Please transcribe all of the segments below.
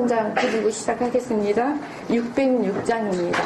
성전장 드리고 시작하겠습니다. 606장입니다.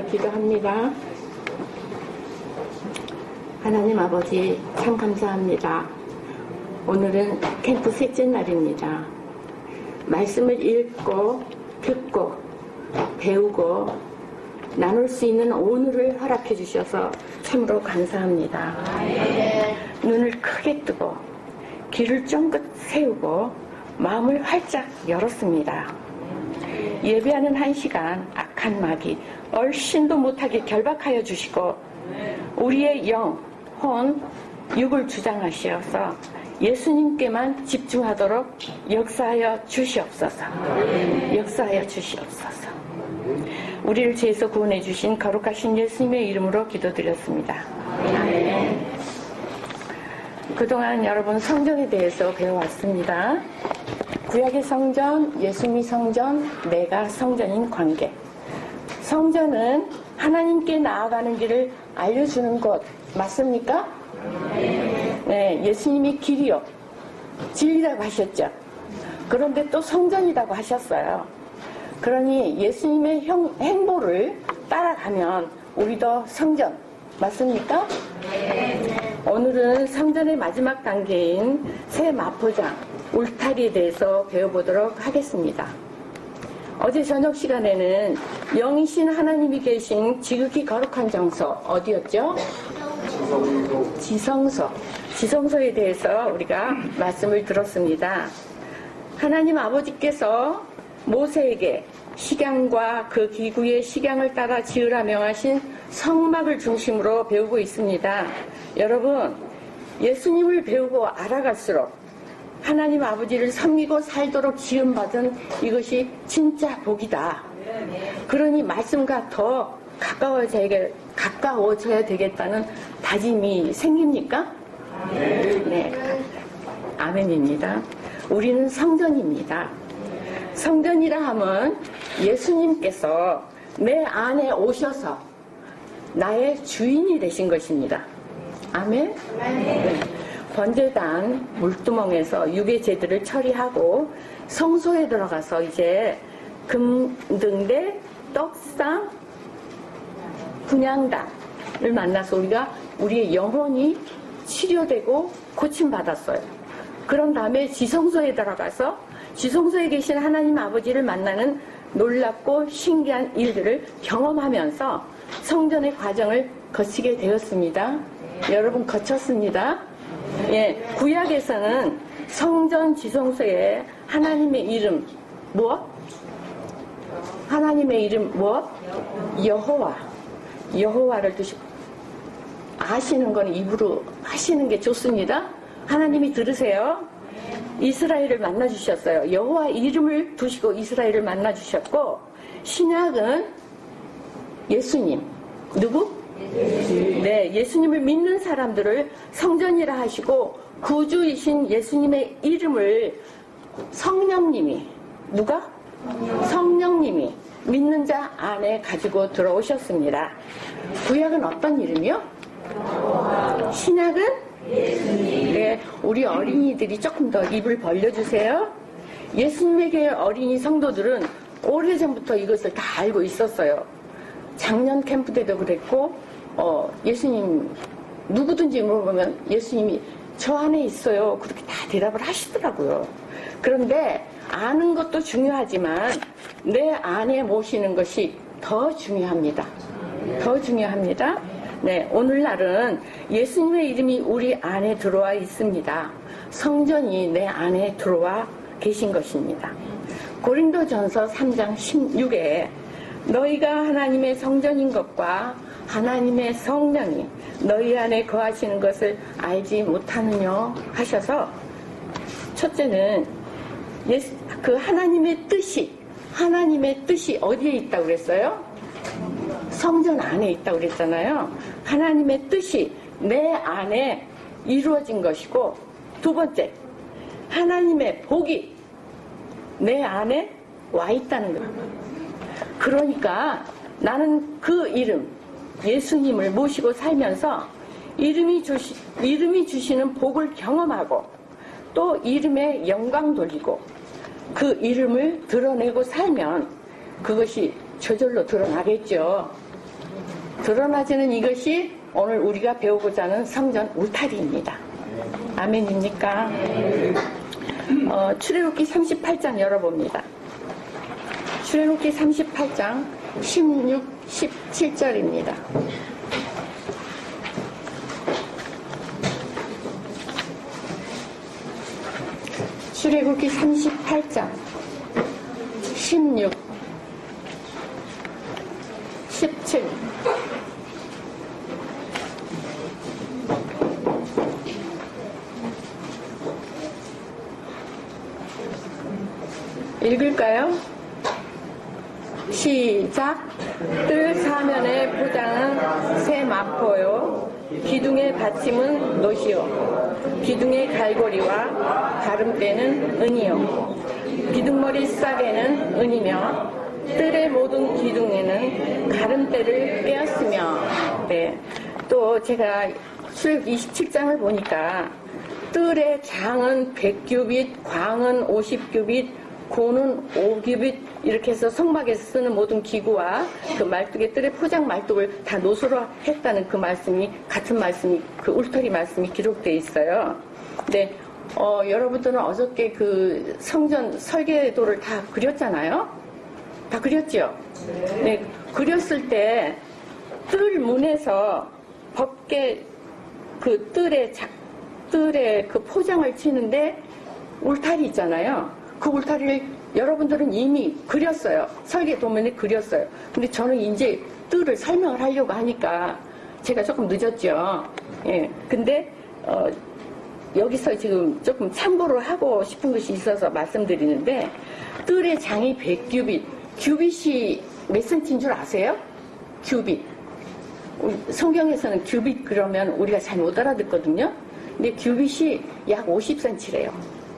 기도합니다. 하나님 아버지 참 감사합니다. 오늘은 캠프 셋째 날입니다. 말씀을 읽고 듣고 배우고 나눌 수 있는 오늘을 허락해 주셔서 참으로 감사합니다. 눈을 크게 뜨고 귀를 쫑긋 세우고 마음을 활짝 열었습니다. 예배하는 한 시간 악한 마귀 얼씬도 못하게 결박하여 주시고 우리의 영, 혼, 육을 주장하시어서 예수님께만 집중하도록 역사하여 주시옵소서. 역사하여 주시옵소서. 우리를 죄에서 구원해 주신 거룩하신 예수님의 이름으로 기도드렸습니다. 아멘. 그동안 여러분 성전에 대해서 배워왔습니다. 구약의 성전, 예수님의 성전, 내가 성전인 관계. 성전은 하나님께 나아가는 길을 알려주는 곳 맞습니까? 네, 예수님이 길이요 진리라고 하셨죠. 그런데 또 성전이라고 하셨어요. 그러니 예수님의 행보를 따라가면 우리도 성전 맞습니까? 오늘은 성전의 마지막 단계인 새 마포장 울타리에 대해서 배워보도록 하겠습니다. 어제 저녁 시간에는 영이신 하나님이 계신 지극히 거룩한 장소 어디였죠? 지성소. 지성소에 대해서 우리가 말씀을 들었습니다. 하나님 아버지께서 모세에게 식양과 그 기구의 식양을 따라 지으라 명하신 성막을 중심으로 배우고 있습니다. 여러분, 예수님을 배우고 알아갈수록 하나님 아버지를 섬기고 살도록 지음받은 이것이 진짜 복이다. 그러니 말씀과 더 가까워져야 되겠다는 다짐이 생깁니까? 네, 아멘입니다. 우리는 성전입니다. 성전이라 하면 예수님께서 내 안에 오셔서 나의 주인이 되신 것입니다. 아멘? 네. 번제단 물두멍에서 유괴제들을 처리하고 성소에 들어가서 이제 금등대, 떡상, 분향단을 만나서 우리의 영혼이 치료되고 고침받았어요. 그런 다음에 지성소에 들어가서 지성소에 계신 하나님 아버지를 만나는 놀랍고 신기한 일들을 경험하면서 성전의 과정을 거치게 되었습니다. 여러분 거쳤습니다. 예, 구약에서는 성전 지성소에 하나님의 이름 무엇? 하나님의 이름 무엇? 여호와. 여호와를 두시고 아시는 건 입으로 하시는 게 좋습니다. 하나님이 들으세요. 이스라엘을 만나주셨어요. 여호와 이름을 두시고 이스라엘을 만나주셨고, 신약은 예수님. 누구? 네, 예수님을 믿는 사람들을 성전이라 하시고 구주이신 예수님의 이름을 성령님이, 누가? 성령님이 믿는 자 안에 가지고 들어오셨습니다. 구약은 어떤 이름이요? 신약은? 네, 우리 어린이들이 조금 더 입을 벌려주세요. 예수님에게 어린이 성도들은 오래전부터 이것을 다 알고 있었어요. 작년 캠프 때도 그랬고, 예수님 누구든지 물어보면 예수님이 저 안에 있어요. 그렇게 다 대답을 하시더라고요. 그런데 아는 것도 중요하지만 내 안에 모시는 것이 더 중요합니다. 더 중요합니다. 네, 오늘날은 예수님의 이름이 우리 안에 들어와 있습니다. 성전이 내 안에 들어와 계신 것입니다. 고린도전서 3장 16에 너희가 하나님의 성전인 것과 하나님의 성령이 너희 안에 거하시는 것을 알지 못하느냐 하셔서, 첫째는 그 하나님의 뜻이 어디에 있다고 그랬어요? 성전 안에 있다고 그랬잖아요. 하나님의 뜻이 내 안에 이루어진 것이고, 두 번째, 하나님의 복이 내 안에 와 있다는 거예요. 그러니까 나는 그 이름, 예수님을 모시고 살면서 이름이 주시는 복을 경험하고, 또 이름에 영광 돌리고, 그 이름을 드러내고 살면 그것이 저절로 드러나겠죠. 드러나지는 이것이 오늘 우리가 배우고자 하는 성전 울타리입니다. 아멘입니까? 출애굽기 38장 열어봅니다. 출애굽기 38장 16, 17절입니다. 출애굽기 38장 16, 17. 읽을까요? 시작. 뜰 사면의 포장은 새 마포요, 기둥의 받침은 노시요, 기둥의 갈고리와 가름대는 은이요, 기둥머리 싸개는 은이며, 뜰의 모든 기둥에는 가름대를 빼었으며. 네. 또 제가 출애굽 27장을 보니까 뜰의 장은 100규빗, 광은 50규빗, 고는 5규빗, 이렇게 해서 성막에서 쓰는 모든 기구와 그 말뚝의 뜰의 포장 말뚝을 다 노수로 했다는 그 말씀이, 같은 말씀이, 그 울타리 말씀이 기록되어 있어요. 네. 여러분들은 어저께 그 성전 설계도를 다 그렸잖아요? 다 그렸죠? 네. 그렸을 때 뜰 문에서 벗게 그 뜰에 그 포장을 치는데 울타리 있잖아요. 그 울타리를 여러분들은 이미 그렸어요. 설계 도면에 그렸어요. 근데 저는 이제 뜰을 설명을 하려고 하니까 제가 조금 늦었죠. 예. 근데, 여기서 지금 조금 참고를 하고 싶은 것이 있어서 말씀드리는데, 뜰의 장이 100규빗, 규빗이 몇 센치인 줄 아세요? 규빗. 성경에서는 규빗 그러면 우리가 잘 못 알아듣거든요. 근데 규빗이 약 50cm래요.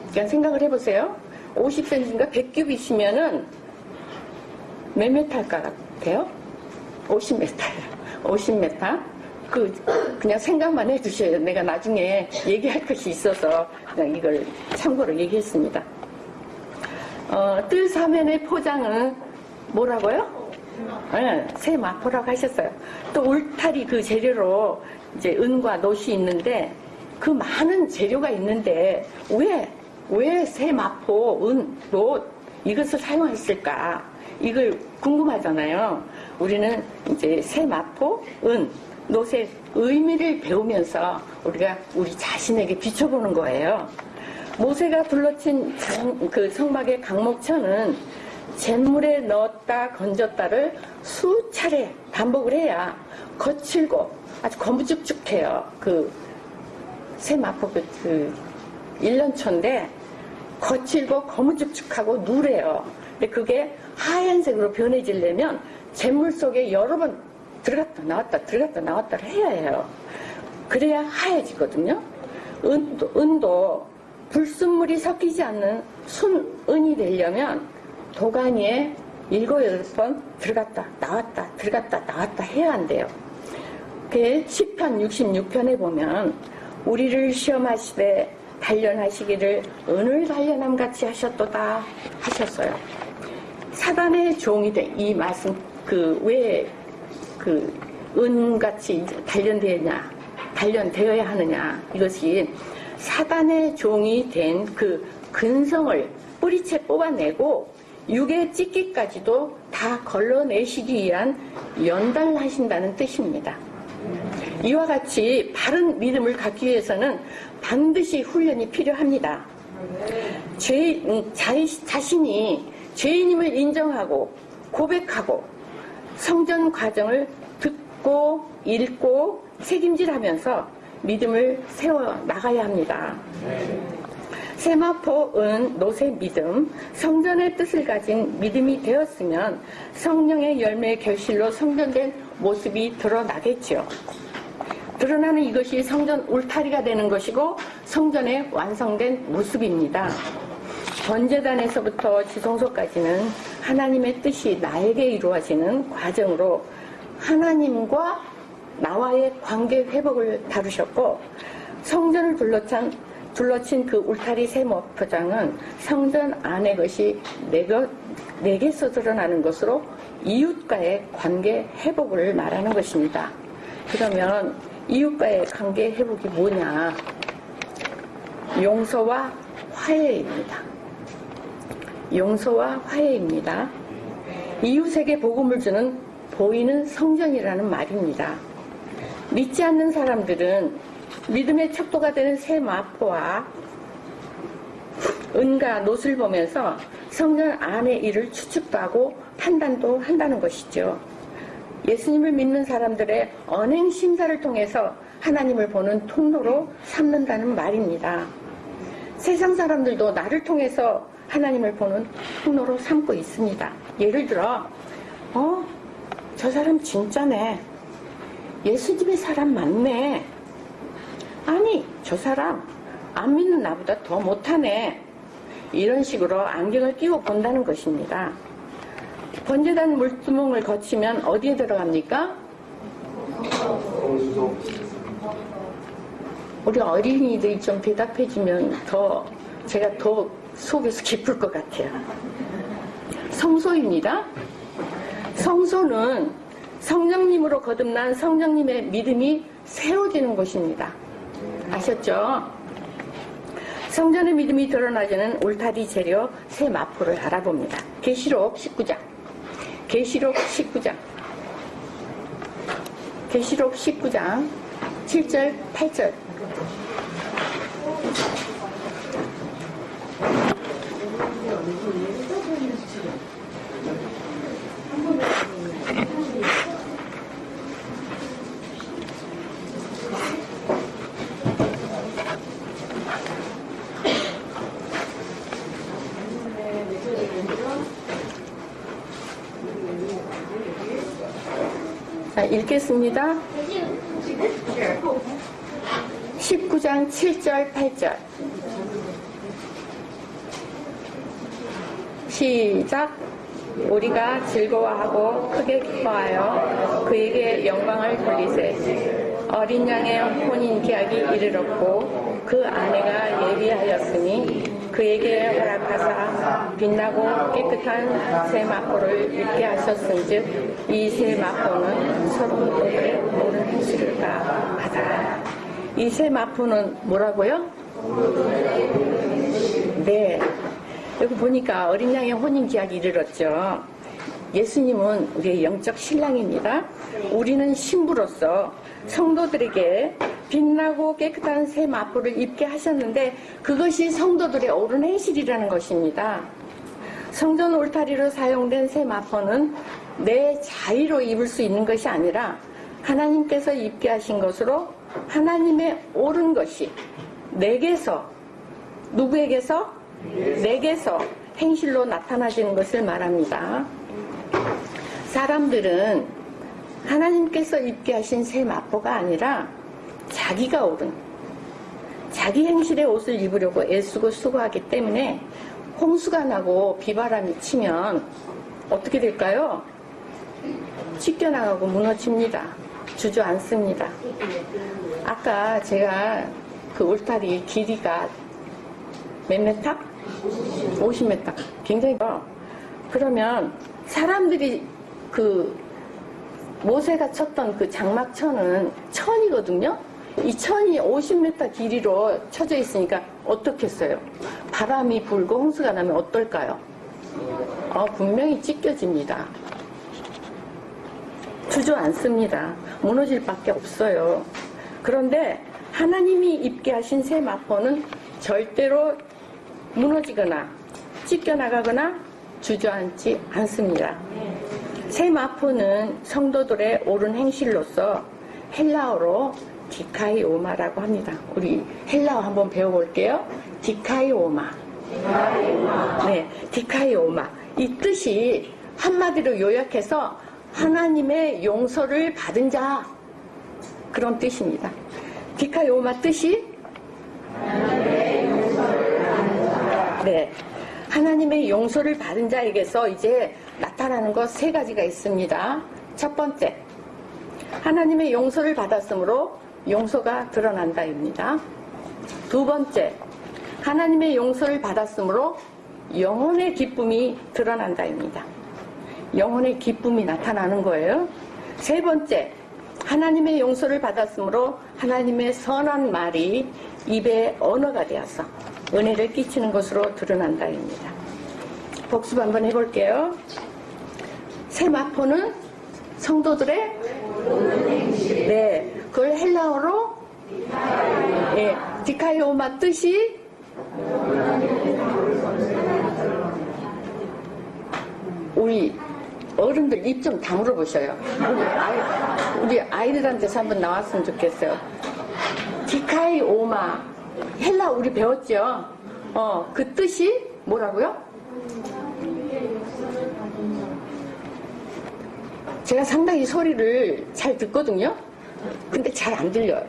그러니까 생각을 해보세요. 50cm인가 100규빗이면은 몇 m일까 같아요? 50m예요. 50m. 그냥 생각만 해두셔요. 내가 나중에 얘기할 것이 있어서 그냥 이걸 참고로 얘기했습니다. 뜰 사면의 포장은 뭐라고요? 네, 새 마포라고 하셨어요. 또 울타리 그 재료로 이제 은과 놋이 있는데, 그 많은 재료가 있는데 왜 새 마포, 은, 놋 이것을 사용했을까? 이걸 궁금하잖아요. 우리는 이제 새 마포, 은, 놋의 의미를 배우면서 우리가 우리 자신에게 비춰보는 거예요. 모세가 둘러친 그 성막의 강목천은 잿물에 넣었다 건졌다를 수차례 반복을 해야 거칠고 아주 거무쭉쭉해요. 그 세마포 그 일년초인데 거칠고 거무쭉쭉하고 누래요. 근데 그게 하얀색으로 변해지려면 잿물 속에 여러 번 들어갔다 나왔다 들어갔다 나왔다를 해야 해요. 그래야 하얘지거든요. 은도 불순물이 섞이지 않는 순은이 되려면 도가니에 7, 8번 들어갔다 나왔다 들어갔다 나왔다 해야 한대요. 그 시편 66편에 보면 우리를 시험하시되 단련하시기를 은을 단련함같이 하셨도다 하셨어요. 사단의 종이 된 이 말씀 왜 그 은같이 단련되어야 하느냐, 이것이 사단의 종이 된 그 근성을 뿌리채 뽑아내고 육에 찢기까지도 다 걸러내시기 위한 연단하신다는 뜻입니다. 이와 같이 바른 믿음을 갖기 위해서는 반드시 훈련이 필요합니다. 자신이 죄인임을 인정하고 고백하고 성전 과정을 듣고 읽고 책임질하면서 믿음을 세워 나가야 합니다. 세마포, 은, 노세 믿음, 성전의 뜻을 가진 믿음이 되었으면 성령의 열매의 결실로 성전된 모습이 드러나겠죠. 드러나는 이것이 성전 울타리가 되는 것이고 성전의 완성된 모습입니다. 번제단에서부터 지성소까지는 하나님의 뜻이 나에게 이루어지는 과정으로 하나님과 나와의 관계 회복을 다루셨고, 성전을 둘러친 그 울타리 세마포장은 성전 안의 것이 내게서 드러나는 것으로 이웃과의 관계 회복을 말하는 것입니다. 그러면 이웃과의 관계 회복이 뭐냐? 용서와 화해입니다. 용서와 화해입니다. 이웃에게 복음을 주는 보이는 성전이라는 말입니다. 믿지 않는 사람들은 믿음의 척도가 되는 세마포와 은과 놋을 보면서 성전 안의 일을 추측도 하고 판단도 한다는 것이죠. 예수님을 믿는 사람들의 언행 심사를 통해서 하나님을 보는 통로로 삼는다는 말입니다. 세상 사람들도 나를 통해서 하나님을 보는 통로로 삼고 있습니다. 예를 들어 저 사람 진짜네. 예수님의 사람 맞네. 아니, 저 사람 안 믿는 나보다 더 못하네. 이런 식으로 안경을 끼워 본다는 것입니다. 번제단 물두멍을 거치면 어디에 들어갑니까? 우리 어린이들이 좀 대답해주면 제가 더 속에서 기쁠 것 같아요. 성소입니다. 성소는 성령님으로 거듭난 성령님의 믿음이 세워지는 곳입니다. 아셨죠? 성전의 믿음이 드러나지는 울타리 재료 세마포를 알아봅니다. 계시록 19장. 계시록 19장 7절 8절. 자, 읽겠습니다. 19장 7절 8절. 시작. 우리가 즐거워하고 크게 기뻐하여 그에게 영광을 돌리세. 어린 양의 혼인 계약이 이르렀고 그 아내가 예비하였으니 그에게 허락하사 빛나고 깨끗한 세마포를 입게 하셨은즉 이 세마포는 서로에게 모든 행실을 다 받아라. 이 세마포는 뭐라고요? 네, 여기 보니까 어린 양의 혼인 계약이 이르렀죠. 예수님은 우리의 영적 신랑입니다. 우리는 신부로서 성도들에게 빛나고 깨끗한 새 마포를 입게 하셨는데 그것이 성도들의 옳은 행실이라는 것입니다. 성전 울타리로 사용된 새 마포는 내 자의로 입을 수 있는 것이 아니라 하나님께서 입게 하신 것으로 하나님의 옳은 것이 내게서, 누구에게서? 내게서 행실로 나타나지는 것을 말합니다. 사람들은 하나님께서 입게 하신 새 마포가 아니라 자기가 옳은 자기 행실의 옷을 입으려고 애쓰고 수고하기 때문에 홍수가 나고 비바람이 치면 어떻게 될까요? 찢겨나가고 무너집니다. 주저앉습니다. 아까 제가 그 울타리 길이가 몇 메타? 50m. 굉장히 커요. 그러면 사람들이 그 모세가 쳤던 그 장막천은 천이거든요. 이 천이 50m 길이로 쳐져 있으니까 어떻겠어요? 바람이 불고 홍수가 나면 어떨까요? 분명히 찢겨집니다. 주저앉습니다. 무너질 밖에 없어요. 그런데 하나님이 입게 하신 새 마포는 절대로 무너지거나 찢겨나가거나 주저앉지 않습니다. 새 마포는 성도들의 옳은 행실로서 헬라어로 디카이오마라고 합니다. 우리 헬라어 한번 배워볼게요. 디카이오마. 네, 디카이오마. 이 뜻이 한마디로 요약해서 하나님의 용서를 받은 자, 그런 뜻입니다. 디카이오마 뜻이 네, 하나님의 용서를 받은 자에게서 이제 나타나는 것 세 가지가 있습니다. 첫 번째, 하나님의 용서를 받았으므로 용서가 드러난다입니다. 두 번째, 하나님의 용서를 받았으므로 영혼의 기쁨이 드러난다입니다. 영혼의 기쁨이 나타나는 거예요. 세 번째, 하나님의 용서를 받았으므로 하나님의 선한 말이 입의 언어가 되어서 은혜를 끼치는 것으로 드러난다입니다. 복습 한번 해볼게요. 새 마포는 성도들의 네, 그걸 헬라어로 네, 디카이오마 뜻이 우리 어른들 입 좀 다물어 보셔요. 우리 아이들한테서 한번 나왔으면 좋겠어요. 디카이오마 헬라 우리 배웠죠? 그 뜻이 뭐라고요? 제가 상당히 소리를 잘 듣거든요. 근데 잘 안 들려요.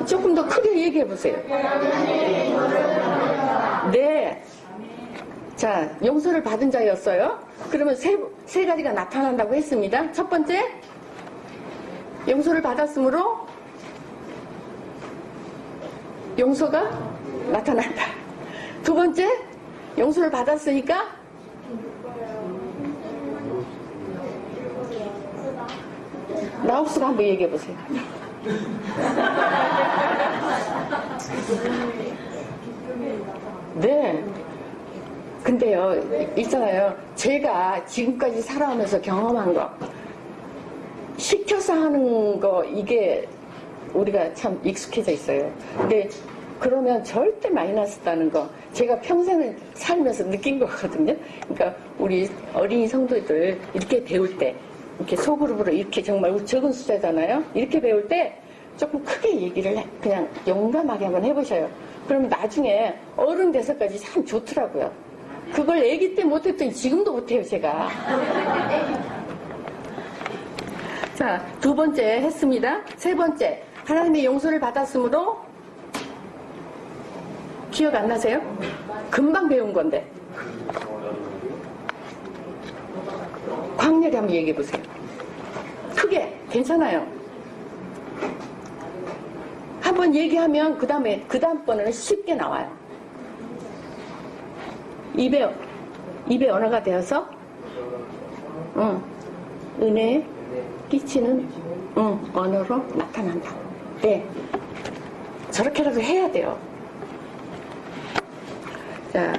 조금 더 크게 얘기해 보세요. 네. 자, 용서를 받은 자였어요. 그러면 세 가지가 나타난다고 했습니다. 첫 번째, 용서를 받았으므로 용서가 나타난다. 두 번째, 용서를 받았으니까 라오스가 한번 얘기해 보세요. 네. 근데요, 있잖아요. 제가 지금까지 살아오면서 경험한 거, 시켜서 하는 거, 이게 우리가 참 익숙해져 있어요. 근데 그러면 절대 마이너스다는 거, 제가 평생을 살면서 느낀 거거든요. 그러니까 우리 어린이 성도들 이렇게 배울 때, 이렇게 소그룹으로 이렇게 정말 적은 숫자잖아요. 이렇게 배울 때 조금 크게 얘기를 그냥 용감하게 한번 해보셔요. 그럼 나중에 어른 돼서까지 참 좋더라고요. 그걸 애기 때 못했더니 지금도 못해요, 제가. 자, 두 번째 했습니다. 세 번째, 하나님의 용서를 받았으므로 기억 안 나세요? 금방 배운 건데. 광렬히 한번 얘기해 보세요. 크게, 괜찮아요. 한번 얘기하면 그 다음번에는 쉽게 나와요. 입의 언어가 되어서 은혜 끼치는 언어로 나타난다. 네, 저렇게라도 해야 돼요. 자,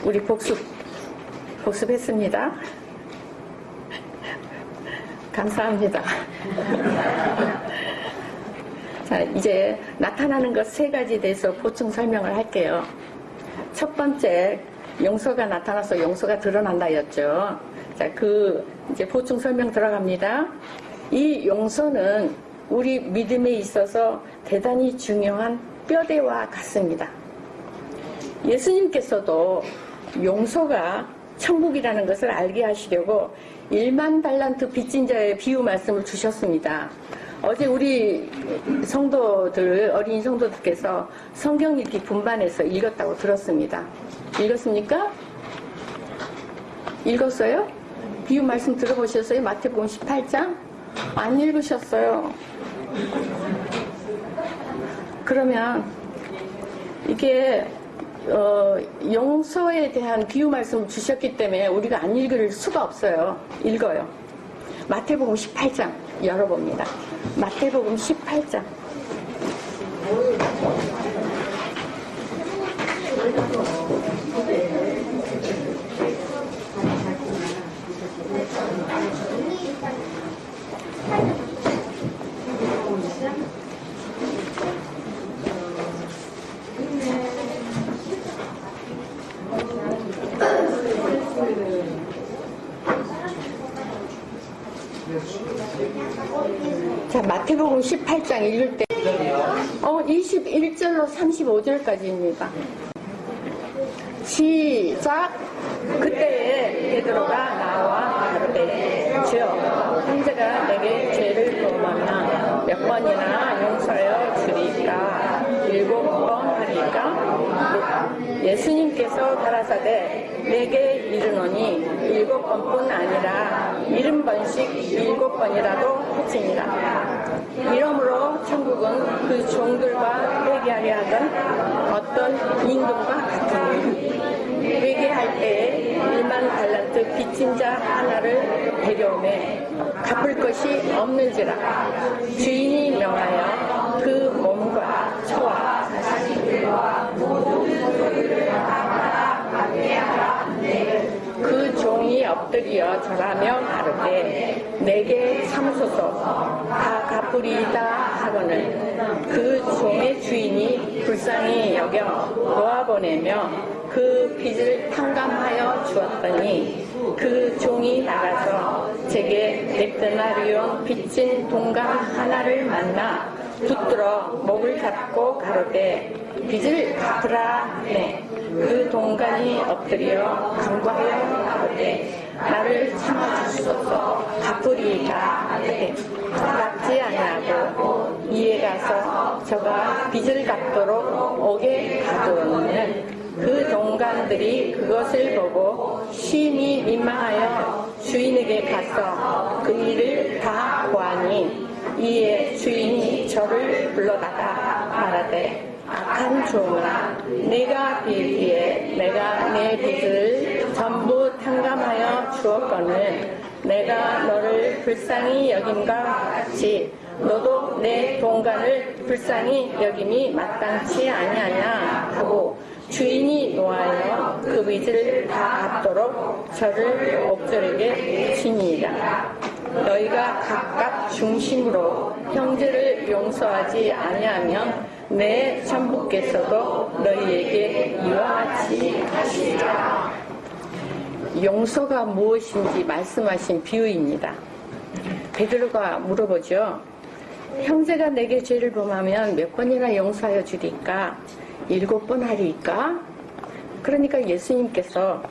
우리 복습 복습했습니다. 감사합니다. 자, 이제 나타나는 것 세 가지에 대해서 보충 설명을 할게요. 첫 번째, 용서가 나타나서 용서가 드러난다였죠. 자, 이제 보충 설명 들어갑니다. 이 용서는 우리 믿음에 있어서 대단히 중요한 뼈대와 같습니다. 예수님께서도 용서가 천국이라는 것을 알게 하시려고 1만 달란트 빚진 자의 비유 말씀을 주셨습니다. 어제 우리 어린이 성도들께서 성경 읽기 분반해서 읽었다고 들었습니다. 읽었습니까? 읽었어요? 비유 말씀 들어보셨어요? 마태복음 18장? 안 읽으셨어요. 그러면 이게 용서에 대한 비유 말씀을 주셨기 때문에 우리가 안 읽을 수가 없어요. 읽어요. 마태복음 18장 열어봅니다. 마태복음 18장. 자, 마태복음 18장 읽을 때 21절로 35절까지입니다. 시작. 그때에 베드로가 나와 가로되 주여 형제가 내게 죄를 범하면 몇 번이나 용서하여 주리까? 7번 하리까? 예수님께서 가라사대 내게 이르노니 7번뿐 아니라 70번씩 7번이라도 하지니라. 이러므로 천국은 그 종들과 회개하려 하던 어떤 임금과 같으니 회개할 때에 1만 달란트 빚진 자 하나를 데려오매 갚을 것이 없는지라. 주인이 명하여 그 몸과 처와 자식들과 모든 소유를 다 받게하라. 그 종이 엎드려 절하며 가로되 내게 참소서 다 갚으리이다 하거늘 그 종의 주인이 불쌍히 여겨 놓아보내며 그 빚을 탕감하여 주었더니 그 종이 나가서 제게 넥드나리온 빚진 동감 하나를 만나 붙들어 목을 잡고 가로되 빚을 갚으라 하네. 그 동간이 엎드려 간구하여 가로되 나를 참아주소서 갚으리이다 하되 갚지 아니하고 이에 가서 저가 빚을 갚도록 오게 가두었는 그 동간들이 그것을 보고 심히 민망하여 주인에게 가서 그 일을 다 보아니 이에 주인이 저를 불러다가 말하되 악한 종아 내가 빌기에 내가 내 빚을 전부 탕감하여 주었거늘 내가 너를 불쌍히 여김과 같이 너도 내 동간을 불쌍히 여김이 마땅치 아니하냐 하고 주인이 노하여 그 빚을 다 갚도록 저를 옥졸에게 치니이다. 너희가 각각 중심으로 형제를 용서하지 아니하면 내 천부께서도 너희에게 이와 같이 하시리라. 용서가 무엇인지 말씀하신 비유입니다. 베드로가 물어보죠. 형제가 내게 죄를 범하면 몇 번이나 용서하여 주리까? 7번 하리까? 그러니까 예수님께서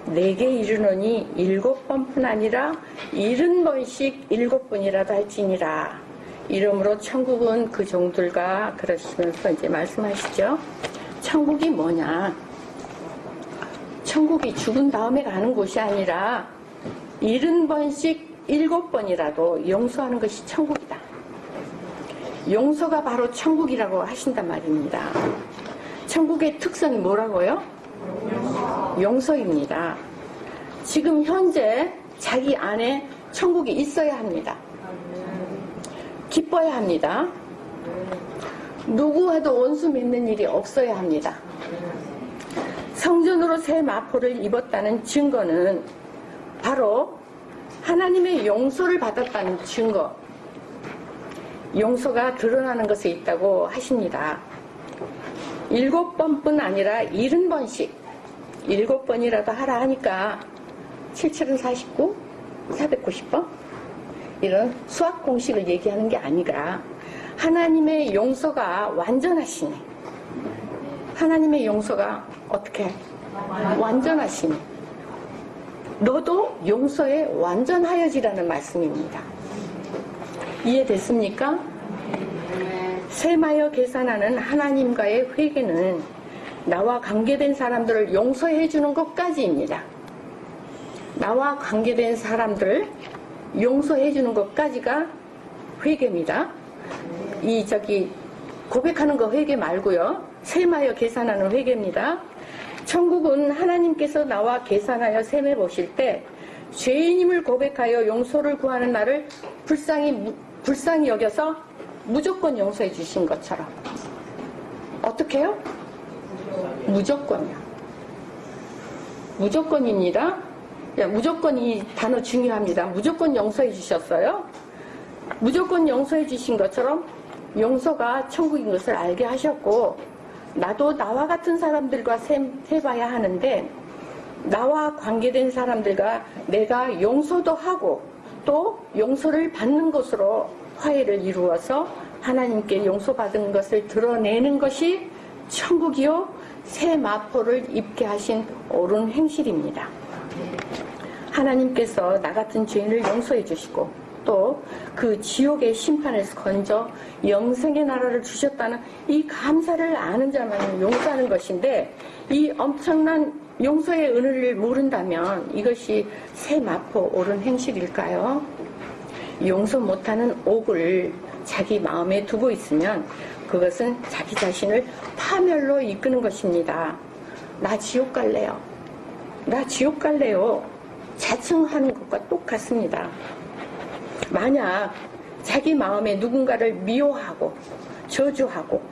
내게 이르노니 7번뿐 아니라 70번씩 7번이라도 할지니라. 이러므로 천국은 그 종들과 그러시면서 이제 말씀하시죠. 천국이 뭐냐? 천국이 죽은 다음에 가는 곳이 아니라 70번씩 7번이라도 용서하는 것이 천국이다. 용서가 바로 천국이라고 하신단 말입니다. 천국의 특성이 뭐라고요? 용서입니다. 지금 현재 자기 안에 천국이 있어야 합니다. 기뻐야 합니다. 누구와도 원수 맺는 일이 없어야 합니다. 성전으로 새 마포를 입었다는 증거는 바로 하나님의 용서를 받았다는 증거, 용서가 드러나는 것에 있다고 하십니다. 7번뿐 아니라 70번씩 7번이라도 하라 하니까 7, 7은 49, 490번? 이런 수학 공식을 얘기하는 게 아니라 하나님의 용서가 완전하시네. 하나님의 용서가 어떻게? 완전하시네. 너도 용서에 완전하여지라는 말씀입니다. 이해됐습니까? 세마여 계산하는 하나님과의 회개는 나와 관계된 사람들을 용서해 주는 것까지입니다. 나와 관계된 사람들을 용서해 주는 것까지가 회개입니다. 고백하는 거 회개 말고요. 세마여 계산하는 회개입니다. 천국은 하나님께서 나와 계산하여 셈해 보실 때 죄인임을 고백하여 용서를 구하는 나를 불쌍히 여겨서 무조건 용서해 주신 것처럼. 어떻게 해요? 무조건이요. 무조건입니다. 무조건 이 단어 중요합니다. 무조건 용서해 주셨어요. 무조건 용서해 주신 것처럼 용서가 천국인 것을 알게 하셨고, 나도 나와 같은 사람들과 세봐야 하는데, 나와 관계된 사람들과 내가 용서도 하고 또 용서를 받는 것으로 화해를 이루어서 하나님께 용서받은 것을 드러내는 것이 천국이요 새 마포를 입게 하신 옳은 행실입니다. 하나님께서 나 같은 죄인을 용서해 주시고 또 그 지옥의 심판에서 건져 영생의 나라를 주셨다는 이 감사를 아는 자만 용서하는 것인데, 이 엄청난 용서의 은혜를 모른다면 이것이 새 마포 옳은 행실일까요? 용서 못하는 옥을 자기 마음에 두고 있으면 그것은 자기 자신을 파멸로 이끄는 것입니다. 나 지옥 갈래요. 나 지옥 갈래요. 자청하는 것과 똑같습니다. 만약 자기 마음에 누군가를 미워하고 저주하고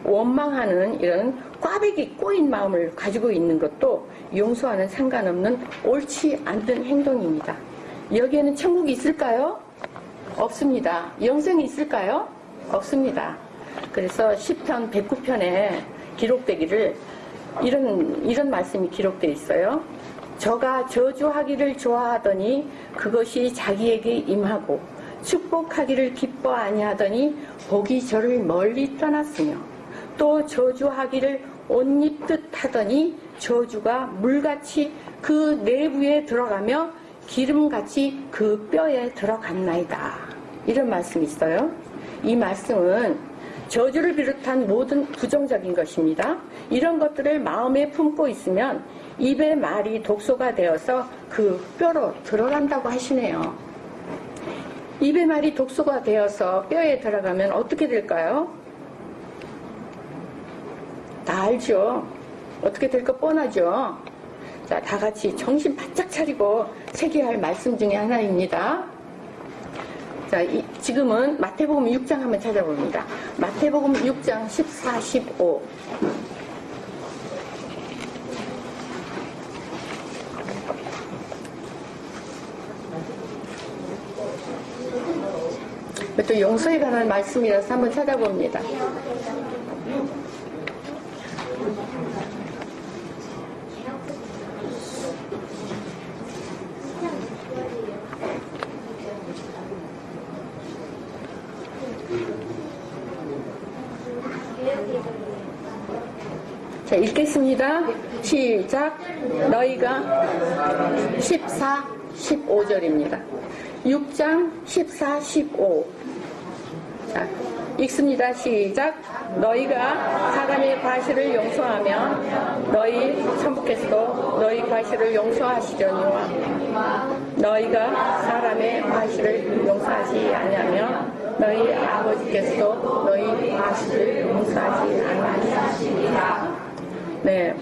원망하는 이런 꽈배기 꼬인 마음을 가지고 있는 것도 용서와는 상관없는 옳지 않은 행동입니다. 여기에는 천국이 있을까요? 없습니다. 영생이 있을까요? 없습니다. 그래서 10편 109편에 기록되기를 이런 말씀이 기록되어 있어요. 저가 저주하기를 좋아하더니 그것이 자기에게 임하고 축복하기를 기뻐 아니하더니 복이 저를 멀리 떠났으며, 또 저주하기를 옷 입듯 하더니 저주가 물같이 그 내부에 들어가며 기름같이 그 뼈에 들어갔나이다. 이런 말씀이 있어요. 이 말씀은 저주를 비롯한 모든 부정적인 것입니다. 이런 것들을 마음에 품고 있으면 입의 말이 독소가 되어서 그 뼈로 들어간다고 하시네요. 입의 말이 독소가 되어서 뼈에 들어가면 어떻게 될까요? 다 알죠? 어떻게 될 거 뻔하죠? 자, 다 같이 정신 바짝 차리고 새겨야 할 말씀 중에 하나입니다. 자, 지금은 마태복음 6장 한번 찾아봅니다. 마태복음 6장 14, 15. 또 용서에 관한 말씀이라서 한번 찾아봅니다. 자, 읽겠습니다. 시작. 너희가 14, 15절입니다. 6장 14, 15. 자, 읽습니다. 시작. 너희가 사람의 과실을 용서하면 너희 천부께서도 너희 과실을 용서하시려니와 너희가 사람의 과실을 용서하지 아니하면 너희 아버지께서도 너희 과실을 용서하지 아니하시리라. 네,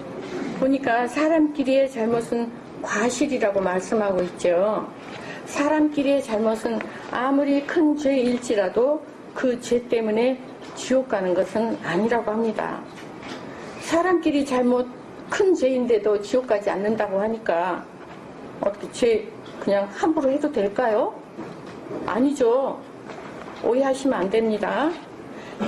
보니까 사람끼리의 잘못은 과실이라고 말씀하고 있죠. 사람끼리의 잘못은 아무리 큰 죄일지라도 그 죄 때문에 지옥 가는 것은 아니라고 합니다. 사람끼리 잘못 큰 죄인데도 지옥 가지 않는다고 하니까 어떻게 죄 그냥 함부로 해도 될까요? 아니죠. 오해하시면 안 됩니다.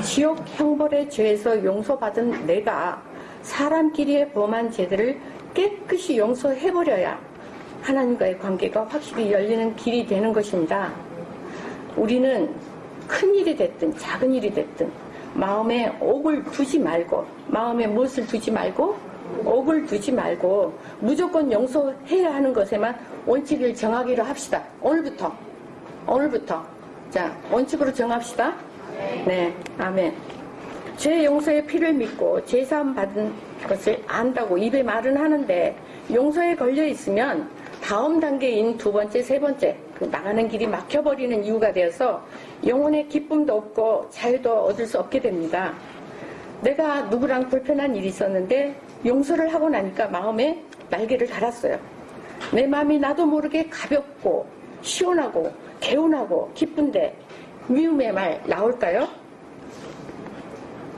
지옥 형벌의 죄에서 용서받은 내가 사람끼리의 범한 죄들을 깨끗이 용서해버려야 하나님과의 관계가 확실히 열리는 길이 되는 것입니다. 우리는 큰 일이 됐든 작은 일이 됐든 마음에 옥을 두지 말고, 마음에 무엇을 두지 말고, 옥을 두지 말고 무조건 용서해야 하는 것에만 원칙을 정하기로 합시다. 오늘부터 자, 원칙으로 정합시다. 네, 아멘. 죄 용서의 피를 믿고 제사함 받은 것을 안다고 입에 말은 하는데 용서에 걸려 있으면 다음 단계인 두 번째, 세 번째 그 나가는 길이 막혀버리는 이유가 되어서 영혼의 기쁨도 없고 자유도 얻을 수 없게 됩니다. 내가 누구랑 불편한 일이 있었는데 용서를 하고 나니까 마음에 날개를 달았어요. 내 마음이 나도 모르게 가볍고 시원하고 개운하고 기쁜데 미움의 말 나올까요?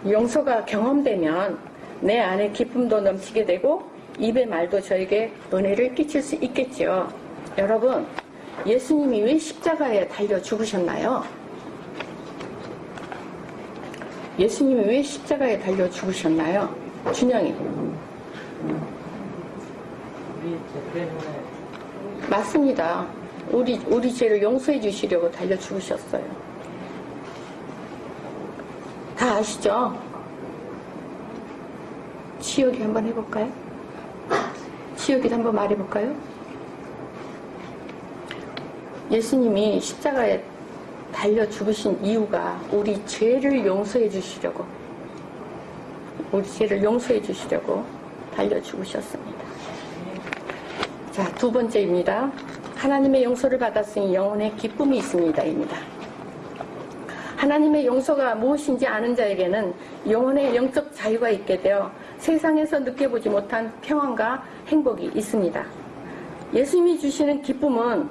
용서가 경험되면 내 안에 기쁨도 넘치게 되고 입의 말도 저에게 은혜를 끼칠 수 있겠죠. 여러분, 예수님이 왜 십자가에 달려 죽으셨나요? 예수님이 왜 십자가에 달려 죽으셨나요? 준영이. 맞습니다. 우리 죄를 용서해 주시려고 달려 죽으셨어요. 다 아시죠? 지역이 한번 해볼까요? 지역이 한번 말해볼까요? 예수님이 십자가에 달려 죽으신 이유가 우리 죄를 용서해 주시려고, 우리 죄를 용서해 주시려고 달려 죽으셨습니다. 자, 두 번째입니다. 하나님의 용서를 받았으니 영혼의 기쁨이 있습니다입니다. 하나님의 용서가 무엇인지 아는 자에게는 영혼의 영적 자유가 있게 되어 세상에서 느껴보지 못한 평안과 행복이 있습니다. 예수님이 주시는 기쁨은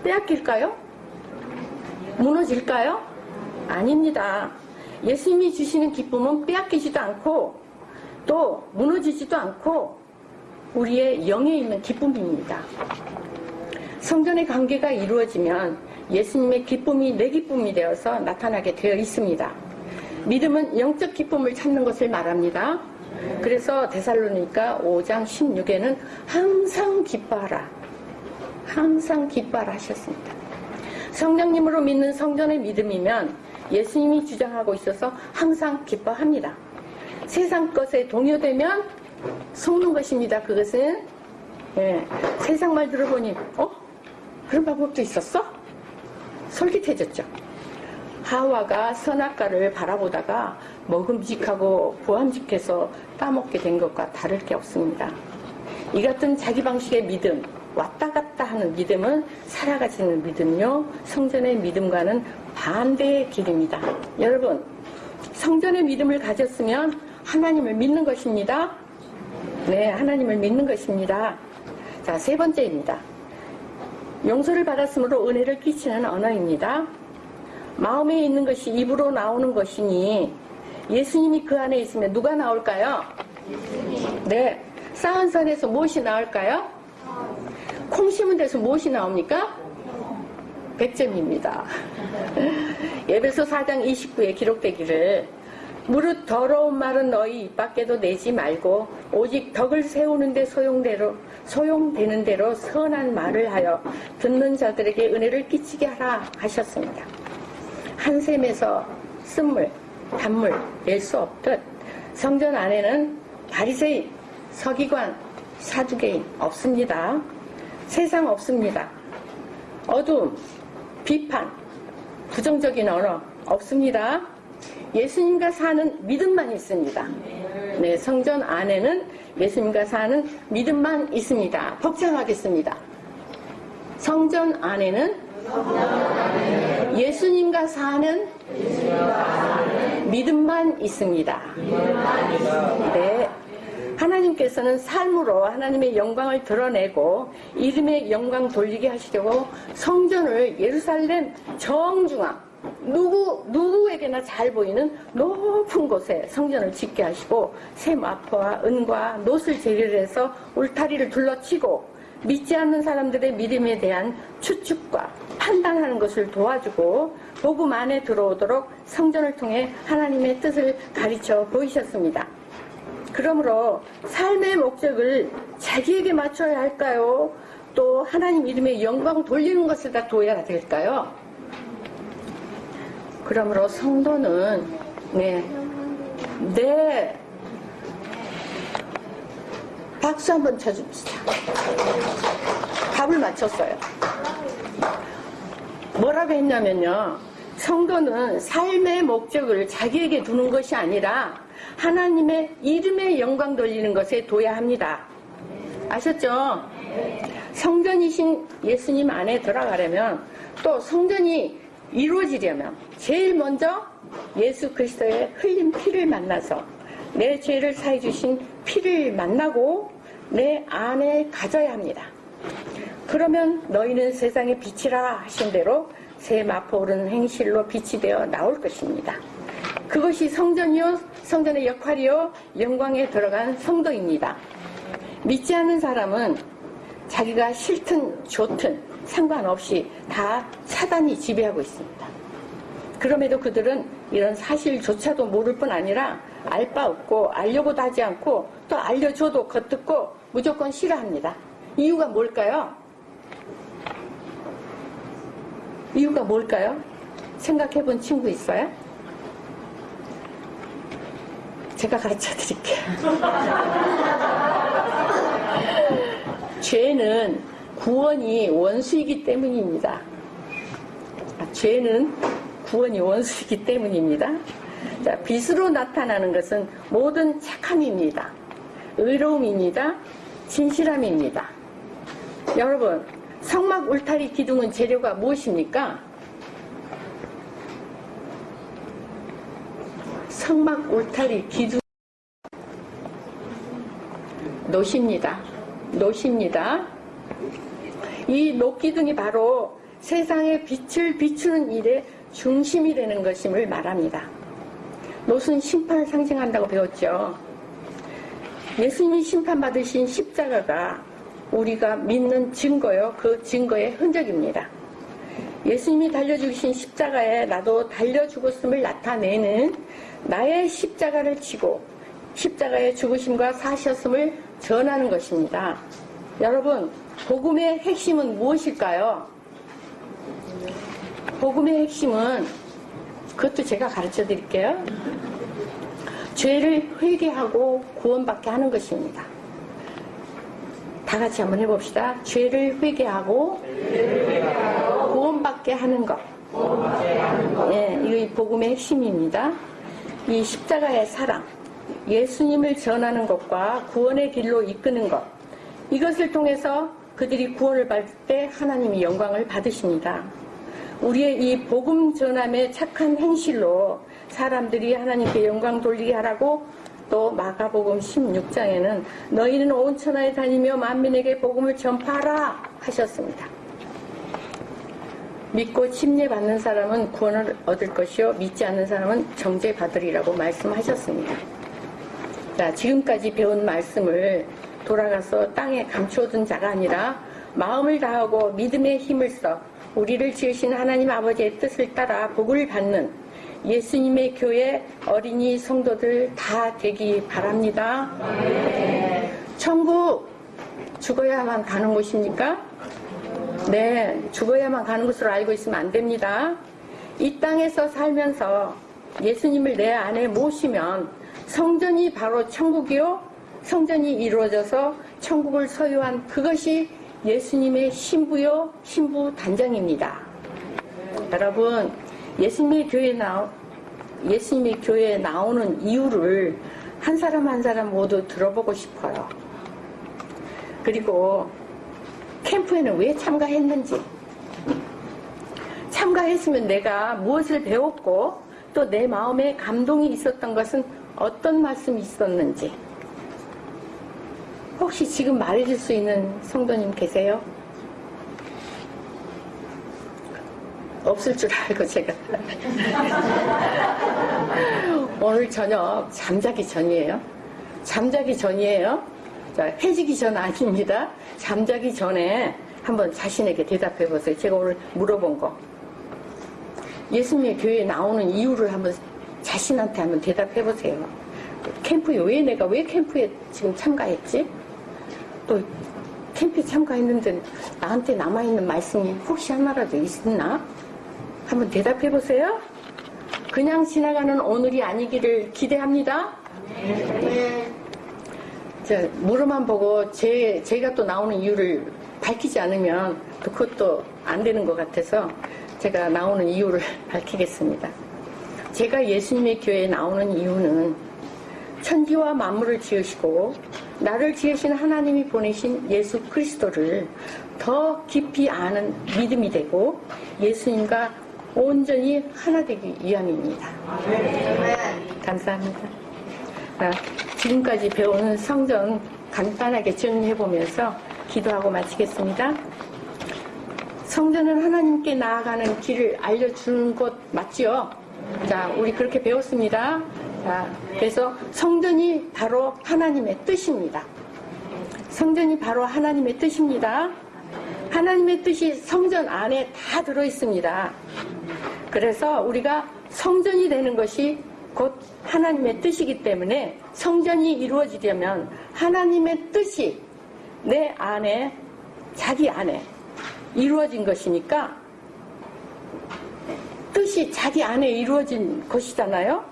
빼앗길까요? 무너질까요? 아닙니다. 예수님이 주시는 기쁨은 빼앗기지도 않고 또 무너지지도 않고 우리의 영에 있는 기쁨입니다. 성전의 관계가 이루어지면 예수님의 기쁨이 내 기쁨이 되어서 나타나게 되어 있습니다. 믿음은 영적 기쁨을 찾는 것을 말합니다. 그래서 데살로니가 5장 16에는 항상 기뻐하라, 항상 기뻐하라 하셨습니다. 성령님으로 믿는 성전의 믿음이면 예수님이 주장하고 있어서 항상 기뻐합니다. 세상 것에 동요되면 속는 것입니다. 그것은 세상 말 들어보니 그런 방법도 있었어? 솔깃해졌죠. 하와가 선악과를 바라보다가 먹음직하고 부함직해서 따먹게 된 것과 다를 게 없습니다. 이 같은 자기 방식의 믿음, 왔다 갔다 하는 믿음은 살아가지는 믿음요, 성전의 믿음과는 반대의 길입니다. 여러분, 성전의 믿음을 가졌으면 하나님을 믿는 것입니다. 네, 하나님을 믿는 것입니다. 자, 세 번째입니다. 용서를 받았으므로 은혜를 끼치는 언어입니다. 마음에 있는 것이 입으로 나오는 것이니 예수님이 그 안에 있으면 누가 나올까요? 네, 쌓은 선에서 무엇이 나올까요? 콩 심은 데서 무엇이 나옵니까? 100점입니다. 에베소 4장 29에 기록되기를 무릇 더러운 말은 너희 입 밖에도 내지 말고 오직 덕을 세우는데 소용되는 대로 선한 말을 하여 듣는 자들에게 은혜를 끼치게 하라 하셨습니다. 한 샘에서 쓴물, 단물 낼 수 없듯 성전 안에는 바리새인, 서기관, 사두개인 없습니다. 세상 없습니다. 어두움, 비판, 부정적인 언어 없습니다. 예수님과 사는 믿음만 있습니다. 네, 성전 안에는 예수님과 사는 믿음만 있습니다. 복창하겠습니다. 성전 안에는 예수님과 사는 믿음만 있습니다. 네. 하나님께서는 삶으로 하나님의 영광을 드러내고 이름의 영광 돌리게 하시려고 성전을 예루살렘 정중앙 누구에게나 잘 보이는 높은 곳에 성전을 짓게 하시고 새 마포와 은과 놋을 재료를 해서 울타리를 둘러치고 믿지 않는 사람들의 믿음에 대한 추측과 판단하는 것을 도와주고 복음 안에 들어오도록 성전을 통해 하나님의 뜻을 가르쳐 보이셨습니다. 그러므로 삶의 목적을 자기에게 맞춰야 할까요? 또 하나님 이름의 영광 돌리는 것을 다 둬야 될까요? 그러므로 성도는 박수 한번 쳐줍시다. 답을 맞췄어요. 뭐라고 했냐면요, 성도는 삶의 목적을 자기에게 두는 것이 아니라 하나님의 이름의 영광 돌리는 것에 둬야 합니다. 아셨죠? 성전이신 예수님 안에 들어가려면, 또 성전이 이루어지려면 제일 먼저 예수 그리스도의 흘린 피를 만나서 내 죄를 사해 주신 피를 만나고 내 안에 가져야 합니다. 그러면 너희는 세상의 빛이라 하신 대로 새 마포 오르는 행실로 빛이 되어 나올 것입니다. 그것이 성전이요, 성전의 역할이요, 영광에 들어간 성도입니다. 믿지 않는 사람은 자기가 싫든 좋든 상관없이 다 사단이 지배하고 있습니다. 그럼에도 그들은 이런 사실조차도 모를 뿐 아니라 알 바 없고 알려고도 하지 않고 또 알려줘도 겉듣고 무조건 싫어합니다. 이유가 뭘까요? 이유가 뭘까요? 생각해 본 친구 있어요? 제가 가르쳐 드릴게요. 죄는 구원이 원수이기 때문입니다. 죄는 구원이 원수이기 때문입니다. 자, 빛으로 나타나는 것은 모든 착함입니다. 의로움입니다. 진실함입니다. 여러분, 성막 울타리 기둥은 재료가 무엇입니까? 성막 울타리 기둥 놋입니다. 놋입니다. 이 놋기둥이 바로 세상의 빛을 비추는 일의 중심이 되는 것임을 말합니다. 놋은 심판을 상징한다고 배웠죠. 예수님이 심판받으신 십자가가 우리가 믿는 증거요, 그 증거의 흔적입니다. 예수님이 달려주신 십자가에 나도 달려 죽었음을 나타내는 나의 십자가를 지고 십자가의 죽으심과 사셨음을 전하는 것입니다. 여러분, 복음의 핵심은 무엇일까요? 복음의 핵심은, 그것도 제가 가르쳐 드릴게요. 죄를 회개하고 구원받게 하는 것입니다. 다 같이 한번 해봅시다. 죄를 회개하고 구원받게 하는 것. 예, 이게 복음의 핵심입니다. 이 십자가의 사랑, 예수님을 전하는 것과 구원의 길로 이끄는 것, 이것을 통해서 그들이 구원을 받을 때 하나님이 영광을 받으십니다. 우리의 이 복음 전함의 착한 행실로 사람들이 하나님께 영광 돌리게 하라고, 또 마가복음 16장에는 너희는 온 천하에 다니며 만민에게 복음을 전파하라 하셨습니다. 믿고 침례받는 사람은 구원을 얻을 것이요 믿지 않는 사람은 정죄받으리라고 말씀하셨습니다. 자, 지금까지 배운 말씀을 돌아가서 땅에 감추어둔 자가 아니라 마음을 다하고 믿음의 힘을 써 우리를 지으신 하나님 아버지의 뜻을 따라 복을 받는 예수님의 교회 어린이 성도들 다 되기 바랍니다. 천국 죽어야만 가는 곳입니까? 네, 죽어야만 가는 곳으로 알고 있으면 안 됩니다. 이 땅에서 살면서 예수님을 내 안에 모시면 성전이 바로 천국이요, 성전이 이루어져서 천국을 소유한 그것이 예수님의 신부요, 신부 단장입니다. 여러분, 예수님의 교회에 나오는 이유를 한 사람 한 사람 모두 들어보고 싶어요. 그리고 캠프에는 왜 참가했는지, 참가했으면 내가 무엇을 배웠고 또 내 마음에 감동이 있었던 것은 어떤 말씀이 있었는지, 혹시 지금 말해줄 수 있는 성도님 계세요? 없을 줄 알고 제가 오늘 저녁 잠자기 전이에요. 잠자기 전이에요. 자, 해지기 전 아닙니다. 잠자기 전에 한번 자신에게 대답해 보세요. 제가 오늘 물어본 거. 예수님의 교회에 나오는 이유를 한번 자신한테 한번 대답해 보세요. 캠프에 내가 왜 캠프에 지금 참가했지? 또 캠프에 참가했는데 나한테 남아있는 말씀이 혹시 하나라도 있나? 한번 대답해 보세요. 그냥 지나가는 오늘이 아니기를 기대합니다. 물어만 보고 제가 또 나오는 이유를 밝히지 않으면 또 그것도 안 되는 것 같아서 제가 나오는 이유를 밝히겠습니다. 제가 예수님의 교회에 나오는 이유는 천지와 만물을 지으시고 나를 지으신 하나님이 보내신 예수 그리스도를 더 깊이 아는 믿음이 되고 예수님과 온전히 하나 되기 위함입니다. 감사합니다. 지금까지 배우는 성경 간단하게 정리해보면서 기도하고 마치겠습니다. 성전은 하나님께 나아가는 길을 알려주는 곳 맞죠? 자, 우리 그렇게 배웠습니다. 자, 그래서 성전이 바로 하나님의 뜻입니다. 성전이 바로 하나님의 뜻입니다. 하나님의 뜻이 성전 안에 다 들어있습니다. 그래서 우리가 성전이 되는 것이 곧 하나님의 뜻이기 때문에 성전이 이루어지려면 하나님의 뜻이 내 안에, 자기 안에 이루어진 것이니까 뜻이 자기 안에 이루어진 것이잖아요.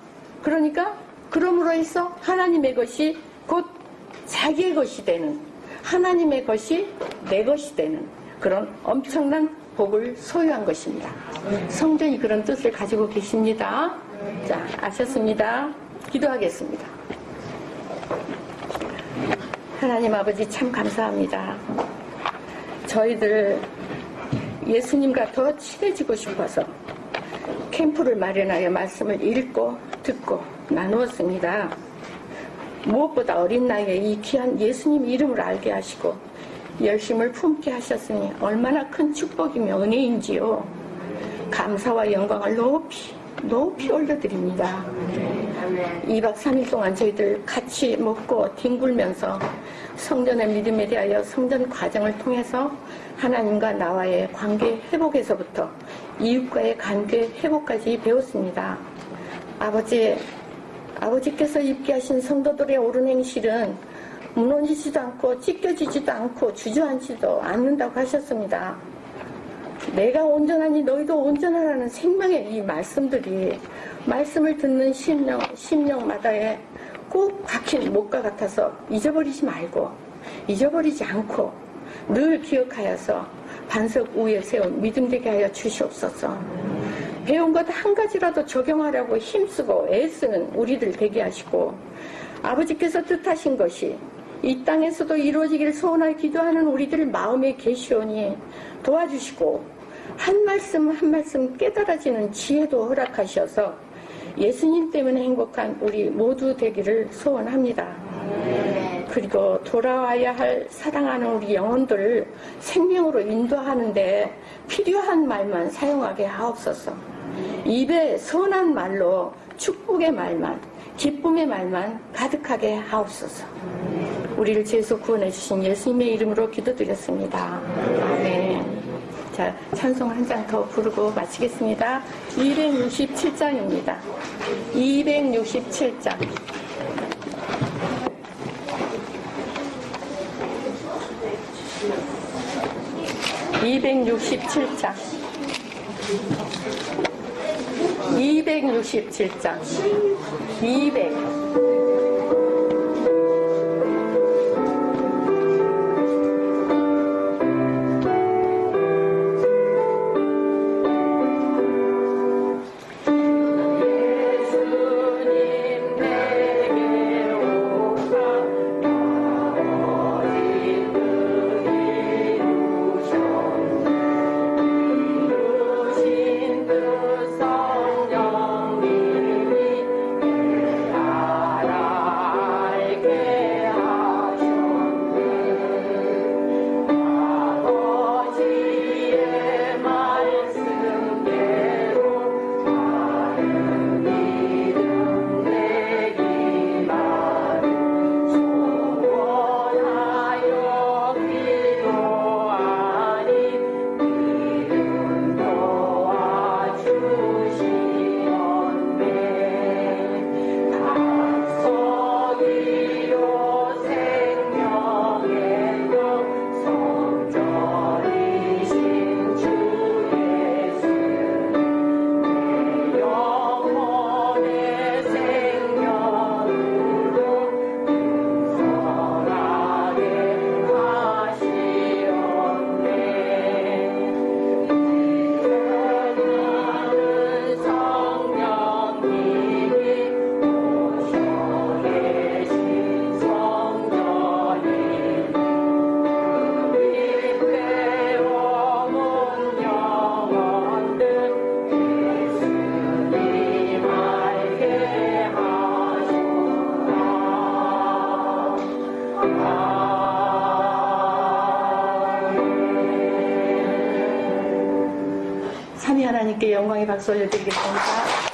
그러니까 그러므로 해서 하나님의 것이 곧 자기의 것이 되는, 하나님의 것이 내 것이 되는 그런 엄청난 복을 소유한 것입니다. 성전이 그런 뜻을 가지고 계십니다. 자, 아셨습니다. 기도하겠습니다. 하나님 아버지 참 감사합니다. 저희들 예수님과 더 친해지고 싶어서 캠프를 마련하여 말씀을 읽고 듣고 나누었습니다. 무엇보다 어린 나이에 이 귀한 예수님 이름을 알게 하시고 열심을 품게 하셨으니 얼마나 큰 축복이며 은혜인지요. 감사와 영광을 높이 올려드립니다. 2박 3일 동안 저희들 같이 먹고 뒹굴면서 성전의 믿음에 대하여 성전 과정을 통해서 하나님과 나와의 관계 회복에서부터 이웃과의 관계 회복까지 배웠습니다. 아버지께서 입게 하신 성도들의 옳은 행실은 무너지지도 않고 찢겨지지도 않고 주저앉지도 않는다고 하셨습니다. 내가 온전하니 너희도 온전하라는 생명의 이 말씀들이 말씀을 듣는 심령마다에 꼭 박힌 목과 같아서 잊어버리지 말고 잊어버리지 않고 늘 기억하여서 반석 위에 세운 믿음 되게 하여 주시옵소서. 배운 것 한 가지라도 적용하려고 힘쓰고 애쓰는 우리들 되게 하시고 아버지께서 뜻하신 것이 이 땅에서도 이루어지기를 소원하여 기도하는 우리들 마음에 계시오니 도와주시고 한 말씀 한 말씀 깨달아지는 지혜도 허락하셔서 예수님 때문에 행복한 우리 모두 되기를 소원합니다. 그리고 돌아와야 할 사랑하는 우리 영혼들을 생명으로 인도하는데 필요한 말만 사용하게 하옵소서. 입에 선한 말로 축복의 말만, 기쁨의 말만 가득하게 하옵소서. 우리를 죄에서 구원해 주신 예수님의 이름으로 기도드렸습니다. 아멘. 자, 찬송 한 장 더 부르고 마치겠습니다. 267장입니다. 267장. 267장. 267장. 200. 성령 님이 하나님께 영광의 박수 올려드리겠습니다.